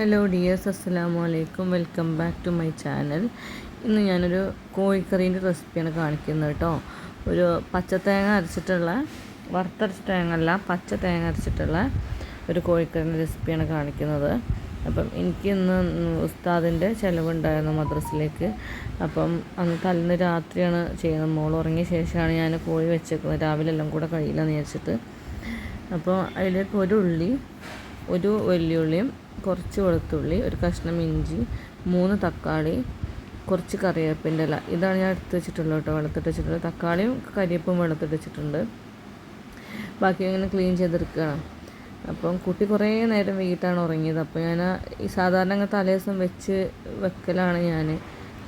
Hello dears, അസ്സലാമു അലൈക്കും. Welcome back to my channel. ഇന്ന് ഞാനൊരു കോഴിക്കറീൻ്റെ റെസിപ്പിയാണ് കാണിക്കുന്നത് കേട്ടോ. ഒരു പച്ച തേങ്ങ അരച്ചിട്ടുള്ള, വറുത്തരച്ച തേങ്ങ അല്ല, പച്ച തേങ്ങ അരച്ചിട്ടുള്ള ഒരു കോഴിക്കറീൻ്റെ റെസിപ്പിയാണ് കാണിക്കുന്നത്. അപ്പം എനിക്കിന്ന് ഉസ്താദിൻ്റെ ചിലവുണ്ടായിരുന്നു മദ്രസയിലേക്ക്. അപ്പം അന്ന് തലേന്ന് രാത്രിയാണ് ചെയ്യുന്നത്. മോൾ ഉറങ്ങിയ ശേഷമാണ് ഞാൻ കോഴി വെച്ചേക്കുന്നത്. രാവിലെ എല്ലാം കൂടെ കഴിയില്ലെന്ന് വിചാരിച്ചിട്ട്. അപ്പോൾ അതിലേക്ക് ഒരു വലിയുള്ളിയും, കുറച്ച് വെളുത്തുള്ളി, ഒരു കഷ്ണം ഇഞ്ചി, 3 തക്കാളി, കുറച്ച് കറിവേപ്പിൻ്റെ ഇല, ഇതാണ് ഞാൻ എടുത്ത് വെച്ചിട്ടുള്ളത് കേട്ടോ. വെള്ളത്തിട്ട് വെച്ചിട്ടുള്ളത്. തക്കാളിയും കരിവേപ്പും വെള്ളത്തിട്ട് വെച്ചിട്ടുണ്ട്. ബാക്കി ഇങ്ങനെ ക്ലീൻ ചെയ്തെടുക്കുകയാണ്. അപ്പം കുട്ടി കുറേ നേരം വൈകിട്ടാണ് ഉറങ്ങിയത്. അപ്പോൾ ഞാൻ ഈ സാധാരണ അങ്ങനെ തലേദിവസം വെക്കലാണ് ഞാൻ.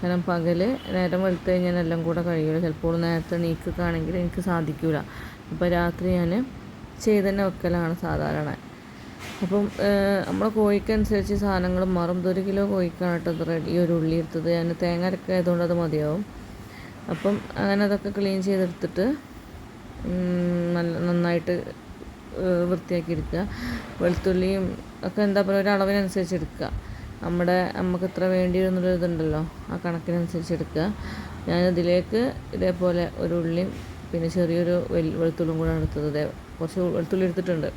കാരണം പകൽ നേരം വെളുത്ത് കഴിഞ്ഞാൽ എല്ലാം കൂടെ കഴിയില്ല. ചിലപ്പോൾ നേരത്തെ എണീക്കുകയാണെങ്കിൽ എനിക്ക് സാധിക്കില്ല. അപ്പോൾ രാത്രി ഞാൻ ചെയ്ത് തന്നെ വെക്കലാണ് സാധാരണ. അപ്പം നമ്മൾ കോഴിക്കനുസരിച്ച് സാധനങ്ങൾ മാറും. 1 കിലോ കോഴിക്കാണ് കേട്ടോ ഇത് റെഡി. ഒരു ഉള്ളി എടുത്തത് ഞാൻ തേങ്ങ അരക്കായതുകൊണ്ട് അത് മതിയാവും. അപ്പം അങ്ങനെ അതൊക്കെ ക്ലീൻ ചെയ്തെടുത്തിട്ട് നന്നായിട്ട് വൃത്തിയാക്കി എടുക്കുക. വെളുത്തുള്ളിയും ഒക്കെ എന്താ പറയുക, ഒരു അളവിനനുസരിച്ച് എടുക്കുക. നമുക്ക് എത്ര വേണ്ടി വരുന്നൊരു ഇതുണ്ടല്ലോ, ആ കണക്കിനനുസരിച്ച് എടുക്കുക. ഞാനിതിലേക്ക് ഇതേപോലെ ഒരു ഉള്ളിയും പിന്നെ ചെറിയൊരു വെളുത്തുള്ളിയും കൂടെ എടുത്തത്. കുറച്ച് വെളുത്തുള്ളി എടുത്തിട്ടുണ്ട്.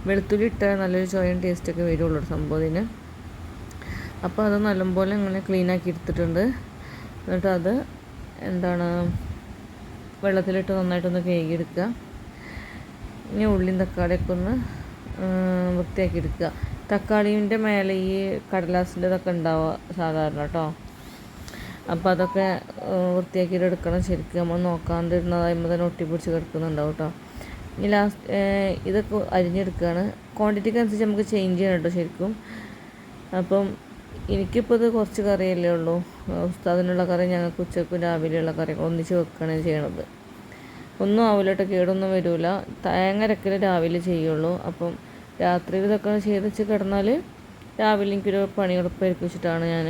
വെളുത്തുള്ളി ഇട്ടാൽ നല്ലൊരു ചോയും ടേസ്റ്റൊക്കെ വരുള്ളൂ സംഭവത്തിന്. അപ്പോൾ അത് നല്ലപോലെ ഇങ്ങനെ ക്ലീനാക്കി എടുത്തിട്ടുണ്ട്. എന്നിട്ട് അത് വെള്ളത്തിലിട്ട് നന്നായിട്ടൊന്ന് കഴുകിയെടുക്കുക. ഇനി ഉള്ളിയും തക്കാളിയൊക്കെ ഒന്ന് വൃത്തിയാക്കി എടുക്കുക. തക്കാളീൻ്റെ മേലെ ഈ കടലാസിൻ്റെ ഇതൊക്കെ ഉണ്ടാവുക സാധാരണ കേട്ടോ. അപ്പോൾ അതൊക്കെ വൃത്തിയാക്കിയിട്ട് എടുക്കണം. ശരിക്കും നമ്മൾ നോക്കാണ്ടിരുന്നതാകുമ്പോൾ തന്നെ ഒട്ടിപ്പിടിച്ച് കിടക്കുന്നുണ്ടാവും കേട്ടോ. ഇനി ലാസ്റ്റ് ഇതൊക്കെ അരിഞ്ഞെടുക്കുകയാണ്. ക്വാണ്ടിറ്റിക്ക് അനുസരിച്ച് നമുക്ക് ചേഞ്ച് ചെയ്യണം കേട്ടോ ശരിക്കും. അപ്പം എനിക്കിപ്പോൾ ഇത് കുറച്ച് കറിയല്ലേ ഉള്ളൂ. ഉസ്താദിനുള്ള കറി ഞങ്ങൾക്ക് ഉച്ചക്കും രാവിലെയുള്ള കറിയൊക്കെ ഒന്നിച്ച് വെക്കുകയാണ് ചെയ്യണത്. ഒന്നും ആവില്ല കേട്ടോ, കേടൊന്നും വരില്ല. തേങ്ങ അരക്കൽ രാവിലെ ചെയ്യുള്ളൂ. അപ്പം രാത്രി ഇതൊക്കെ ചെയ്ത് വെച്ച് കിടന്നാൽ രാവിലെ എനിക്കൊരു പണി എളുപ്പമായിരിക്കും വെച്ചിട്ടാണ് ഞാൻ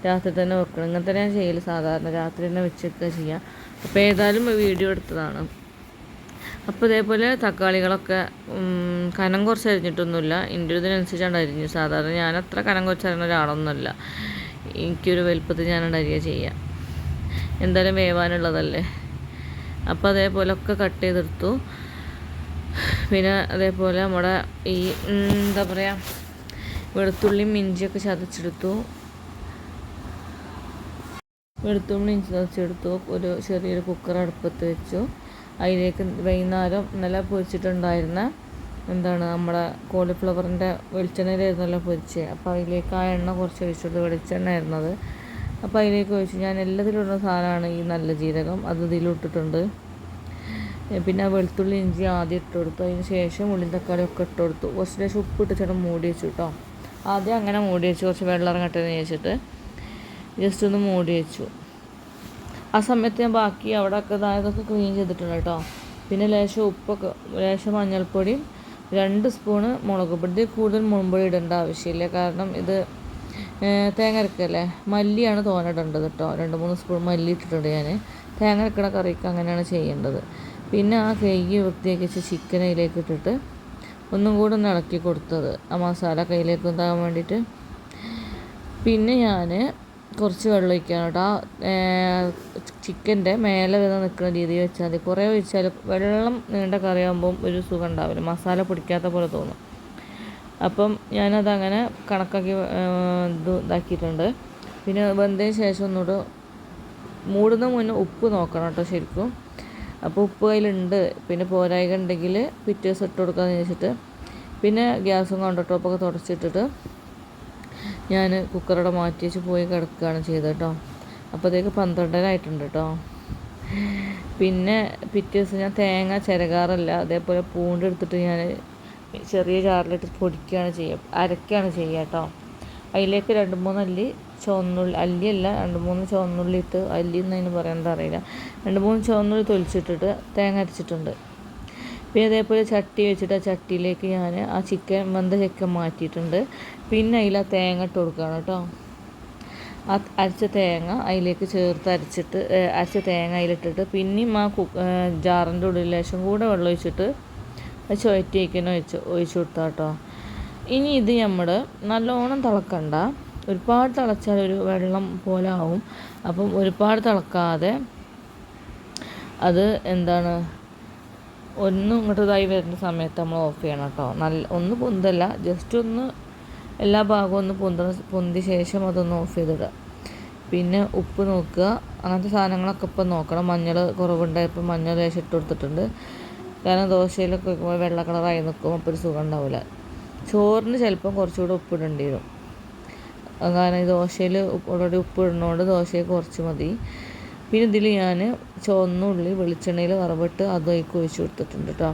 രാത്രി തന്നെ വെക്കണം. ഇങ്ങനെ തന്നെ ഞാൻ ചെയ്യൽ സാധാരണ. രാത്രി തന്നെ വെച്ചൊക്കെ ചെയ്യാം. അപ്പോൾ ഏതായാലും വീഡിയോ എടുത്തതാണ്. അപ്പോൾ ഇതേപോലെ തക്കാളികളൊക്കെ കനം കുറച്ച് അരിഞ്ഞിട്ടൊന്നുമില്ല. എൻ്റെ ഇതിനനുസരിച്ചാണ് അരിഞ്ഞു. സാധാരണ ഞാൻ അത്ര കനം കുറച്ച് അരിഞ്ഞ ഒരാളൊന്നുമല്ല. എനിക്കൊരു വലുപ്പത്തിൽ ഞാനാണ് അരിയുക ചെയ്യുക. എന്തായാലും വേവാനുള്ളതല്ലേ. അപ്പോൾ അതേപോലെ ഒക്കെ കട്ട് ചെയ്തെടുത്തു. പിന്നെ അതേപോലെ നമ്മുടെ ഈ എന്താ പറയുക, വെളുത്തുള്ളിയും ഇഞ്ചിയൊക്കെ ചതച്ചെടുത്തു. ഒരു ചെറിയൊരു കുക്കർ അടുപ്പത്ത് വെച്ചു. അതിലേക്ക് വൈകുന്നേരം നല്ല പൊരിച്ചിട്ടുണ്ടായിരുന്ന നമ്മുടെ കോളിഫ്ലവറിൻ്റെ വെളിച്ചെണ്ണയിലായിരുന്നല്ലോ പൊരിച്ചത്. അപ്പോൾ അതിലേക്ക് ആ എണ്ണ കുറച്ച് ഒഴിച്ചത്, വെളിച്ചെണ്ണ ആയിരുന്നത്. അപ്പോൾ അതിലേക്ക് ഒഴിച്ചു. ഞാൻ എല്ലാത്തിലുള്ള സാധനമാണ് ഈ നല്ല ജീരകം, അത് ഇതിലിട്ടിട്ടുണ്ട്. പിന്നെ വെളുത്തുള്ളി ഇഞ്ചി ആദ്യം ഇട്ട് കൊടുത്തു. അതിന് ശേഷം ഉള്ളി തക്കാളി ഒക്കെ ഇട്ട് കൊടുത്തു. കുറച്ച് ശേഷം ഉപ്പിട്ട് ചേട്ടൻ മൂടി വെച്ചു കേട്ടോ. ആദ്യം അങ്ങനെ മൂടി വെച്ചു. കുറച്ച് വെള്ളം ഇറങ്ങട്ടെന്ന് വെച്ചിട്ട് ജസ്റ്റ് ഒന്ന് മൂടി വെച്ചു. ആ സമയത്ത് ഞാൻ ബാക്കി അവിടെയൊക്കെ ഇതൊക്കെ ക്ലീൻ ചെയ്തിട്ടുണ്ട് കേട്ടോ. പിന്നെ ലേശം ഉപ്പൊക്കെ, ലേശം മഞ്ഞൾപ്പൊടിയും, 2 സ്പൂണ് മുളക് പൊടി. കൂടുതൽ മുളകുപൊടി ഇടേണ്ട ആവശ്യമില്ല, കാരണം ഇത് തേങ്ങ അരക്കല്ലേ. മല്ലിയാണ് തോന്നിടേണ്ടത് കേട്ടോ. 2-3 സ്പൂൺ മല്ലി ഇട്ടിട്ടുണ്ട് ഞാൻ. തേങ്ങ അരക്കണ കറിക്ക് അങ്ങനെയാണ് ചെയ്യേണ്ടത്. പിന്നെ ആ കഴുകി വൃത്തിയാക്കി വെച്ച ചിക്കൻ അതിലേക്ക് ഇട്ടിട്ട് ഒന്നും കൂടെ ഒന്ന് ഇളക്കി കൊടുത്തത്, ആ മസാല കയ്യിലേക്ക് ഉണ്ടാകാൻ വേണ്ടിയിട്ട്. പിന്നെ ഞാൻ കുറച്ച് വെള്ളം ഒഴിക്കണം കേട്ടോ. ചിക്കൻ്റെ മേലെ വന്ന് നിൽക്കുന്ന രീതിയിൽ വെച്ചാൽ മതി. കുറേ ഒഴിച്ചാൽ വെള്ളം നീണ്ട കറിയാകുമ്പം ഒരു സുഖം ഉണ്ടാവില്ല, മസാല പിടിക്കാത്ത പോലെ തോന്നും. അപ്പം ഞാനതങ്ങനെ കണക്കാക്കി ഇതാക്കിയിട്ടുണ്ട്. പിന്നെ വെന്തതിന് ശേഷം ഒന്നുകൂടെ മൂടുന്ന മുന്നേ ഉപ്പ് നോക്കണം കേട്ടോ ശരിക്കും. അപ്പോൾ ഉപ്പ് അതിലുണ്ട്, പിന്നെ പോരായ്ക ഉണ്ടെങ്കിൽ പിറ്റേ ദിവസം ഇട്ട് കൊടുക്കാമെന്ന് വെച്ചിട്ട് പിന്നെ ഗ്യാസും കൗണ്ടർ ടോപ്പൊക്കെ തുടച്ചിട്ടിട്ട് ഞാൻ കുക്കറോടെ മാറ്റി വെച്ച് പോയി കിടക്കുകയാണ് ചെയ്തത് കേട്ടോ. അപ്പോഴത്തേക്ക് 12:30 ആയിട്ടുണ്ട് കേട്ടോ. പിന്നെ പിറ്റേ ദിവസം ഞാൻ തേങ്ങ ചിരകാറല്ല, അതേപോലെ പൂണ്ടെടുത്തിട്ട് ഞാൻ ചെറിയ ജാറിലിട്ട് പൊടിക്കുകയാണ് ചെയ്യുക, അരക്കുകയാണ് ചെയ്യുക കേട്ടോ. അതിലേക്ക് 2-3 അല്ലി ചുവന്നുള്ളി, അല്ലിയല്ല 2-3 ചുവന്നുള്ളി ഇട്ട്, അല്ലി എന്നതിന് പറയുന്നത് അറിയില്ല, 2-3 ചുവന്നുള്ളി തൊലിച്ചിട്ടിട്ട് തേങ്ങ അരച്ചിട്ടുണ്ട്. പിന്നെ അതേപോലെ ചട്ടി വെച്ചിട്ട് ആ ചട്ടിയിലേക്ക് ഞാൻ ആ വെന്ത ചിക്കൻ മാറ്റിയിട്ടുണ്ട്. പിന്നെ അതിൽ ആ തേങ്ങ ഇട്ട് കൊടുക്കുകയാണ് കേട്ടോ. ആ അരച്ച തേങ്ങ അതിലേക്ക് ചേർത്ത് അരച്ച തേങ്ങ അതിലിട്ടിട്ട് പിന്നെയും ആ ജാറിൻ്റെ ഉള്ളിൽ ലേശം കൂടെ വെള്ളം ഒഴിച്ചിട്ട് അത് ചുവറ്റി ഒഴിച്ചു കൊടുത്താൽ കേട്ടോ. ഇനി ഇത് നമ്മൾ നല്ലോണം തിളക്കണ്ട, ഒരുപാട് തിളച്ചാൽ ഒരു വെള്ളം പോലെ ആവും. അപ്പം ഒരുപാട് തിളക്കാതെ അത് എന്താണ് ഒന്ന് ഇങ്ങോട്ട് ഇതായി വരുന്ന സമയത്ത് നമ്മൾ ഓഫ് ചെയ്യണം കേട്ടോ. ഒന്ന് പൊന്തല്ല, ജസ്റ്റ് ഒന്ന് എല്ലാ ഭാഗവും ഒന്ന് പൊന്തിയ ശേഷം അതൊന്ന് ഓഫ് ചെയ്തിടുക. പിന്നെ ഉപ്പ് നോക്കുക, അങ്ങനത്തെ സാധനങ്ങളൊക്കെ ഇപ്പം നോക്കണം. മഞ്ഞൾ കുറവുണ്ടായപ്പോൾ മഞ്ഞൾ ലേശം ഇട്ട് കൊടുത്തിട്ടുണ്ട്. കാരണം ദോശയിലൊക്കെ വയ്ക്കുമ്പോൾ വെള്ള കളറായി നിൽക്കും, അപ്പോൾ ഒരു സുഖം ഉണ്ടാവില്ല. ചോറിന് ചിലപ്പം കുറച്ചുകൂടെ ഉപ്പിടേണ്ടി വരും, കാരണം ഈ ദോശയിൽ ഓൾറെഡി ഉപ്പ് ഇടുന്നതുകൊണ്ട് ദോശയിൽ കുറച്ച് മതി. പിന്നെ ഇതിൽ ഞാൻ ചുവന്ന ഉള്ളി വെളിച്ചെണ്ണയിൽ വറവിട്ട് അതും ഒഴിച്ച് കൊടുത്തിട്ടുണ്ട് കേട്ടോ.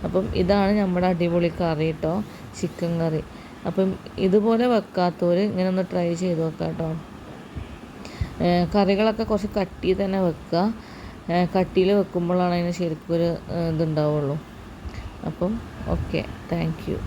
അപ്പം ഇതാണ് നമ്മുടെ അടിപൊളി കറി കേട്ടോ, ചിക്കൻ കറി. അപ്പം ഇതുപോലെ വെക്കാത്തവർ ഇങ്ങനെ ഒന്ന് ട്രൈ ചെയ്ത് വെക്കാം കേട്ടോ. കറികളൊക്കെ കുറച്ച് കട്ടിയിൽ തന്നെ വെക്കുക, കട്ടിയിൽ വെക്കുമ്പോഴാണ് അതിന് ശരിക്കും ഒരു ഇതുണ്ടാവുള്ളൂ. അപ്പം ഓക്കെ, താങ്ക് യു.